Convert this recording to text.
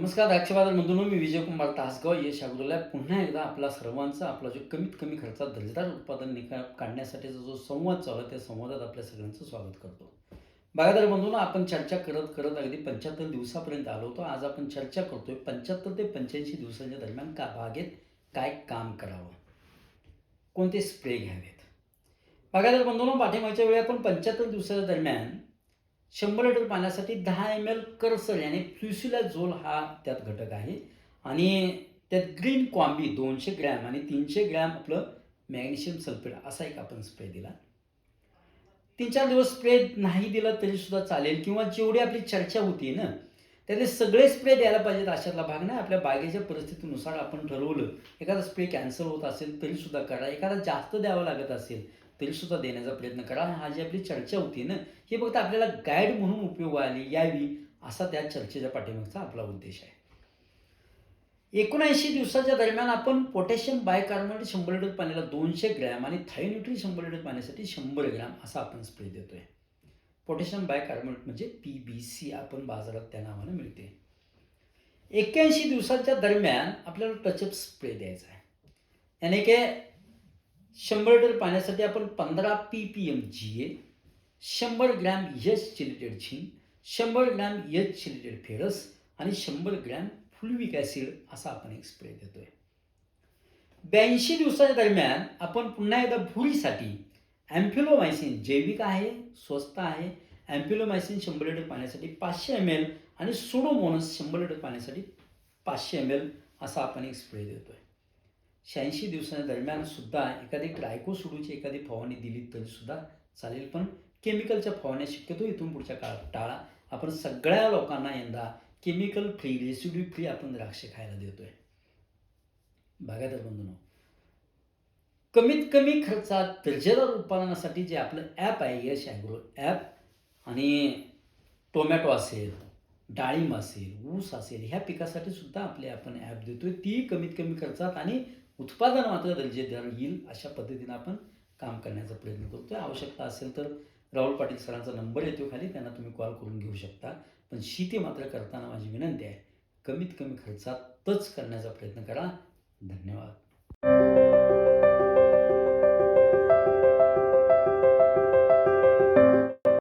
नमस्कार द्राक्षबाजार बंधूंनो, मी विजयकुमार तासगाव यश अग्रोला पुन्हा एकदा आपला सर्वांचा आपला जो कमीत कमी खर्चात दर्जेदार उत्पादन काढण्यासाठीचा जो संवाद चालू आहे त्या संवादात आपल्या सगळ्यांचं स्वागत करतो. बागायतदार बंधूंनो, आपण चर्चा करत करत अगदी 75 दिवसापर्यंत आलो होतो. आज आपण चर्चा करतोय 75 ते 85 दिवसांच्या दरम्यान बागेत काय काम करावं, कोणते स्प्रे घ्यावेत. बागायतदार बंधूंनो, पाठीमागच्या वेळी आपण 75 दिवसाच्या दरम्यान 100 लिटर पाण्यासाठी 10 ml करसर यानी फ्युसिलाझोल हा त्यात घटक आहे आणि त्यात ग्रीन कॉम्बी 200 ग्रॅम आणि 300 ग्रॅम आपलं मॅग्नेशियम सल्फेट असा एक आपण स्प्रे दिला. 3-4 दिवस स्प्रे नाही दिला तरी सुद्धा चालेल किंवा जेवढी आपली चर्चा होती ना त्यातले सगळे स्प्रे द्यायला पाहिजेत अशातला भाग नाही. आपल्या बागेच्या परिस्थितीनुसार आपण ठरवलं, एखादा स्प्रे कॅन्सल होत असेल तरी सुद्धा करा, एखादा जास्त द्यावा लागत असेल तरी सुद्धा देण्याचा प्रयत्न करा. हा जी आपली चर्चा होती ना ही फक्त आपल्याला गाईड म्हणून उपयोगाला यावी असा त्या चर्चेच्या पाठीमागचा आपला उद्देश आहे. 79 दिवसाच्या दरम्यान आपण पोटॅशियम बायकार्बोनेट 100 लिटर पाण्याला 200 ग्रॅम आणि थायोन्यूट्री 100 लिटर पाण्यासाठी 100 ग्रॅम असा आपण स्प्रे देतोय. पोटॅशियम बायकार्बोनेट म्हणजे PBC आपण बाजारात त्या नावाने मिळते. 81 दिवसाच्या दरम्यान आपल्याला टचअप स्प्रे द्यायचा आहे. याने काय 100 लिटर पाण्यासाठी आपण 15 ppm GA, 100 gram H chelated zinc, 100 gram H chelated ferrous आणि 100 ग्रॅम फ्लुविक ॲसिड असा आपण एक स्प्रे देतोय. 82 दिवसाच्या दरम्यान आपण पुन्हा एकदा भुरीसाठी ॲम्फिलोमायसिन जैविक आहे, स्वस्त आहे. ॲम्फिलोमायसिन 100 लिटर पाण्यासाठी 500 ml आणि सुडोमोनस 100 लिटर पाण्यासाठी 500 ml असा आपण एक स्प्रे देतोय. 86 दिवसांच्या दरम्यान सुद्धा एखादी ट्रायकोसुडोची एखादी फवारणी दिली तरी सुद्धा चालेल, पण केमिकलच्या फवारण्या शक्यतो इथून पुढच्या काळात टाळा. आपण सगळ्या लोकांना यंदा केमिकल फ्री, रेसिड्यू फ्री आपण द्राक्ष खायला देतोय. बागायतदार बंधूंनो, कमीत कमी खर्चात दर्जेदार उत्पादनासाठी जे आपलं ॲप आहे यश ॲग्रो ॲप, आणि टोमॅटो असेल, डाळिंब असेल, ऊस असेल, ह्या पिकासाठी सुद्धा आपले आपण ॲप देतोय. ती कमीत कमी खर्चात आणि उत्पादन मात्र दर्जेदार येईल अशा पद्धतीनं आपण काम करण्याचा प्रयत्न करतोय. आवश्यकता असेल तर राहुल पाटील सरांचा नंबर येतो खाली, त्यांना तुम्ही कॉल करून घेऊ शकता. पण शेती मात्र करताना माझी विनंती आहे, कमीत कमी खर्चातच करण्याचा प्रयत्न करा. धन्यवाद.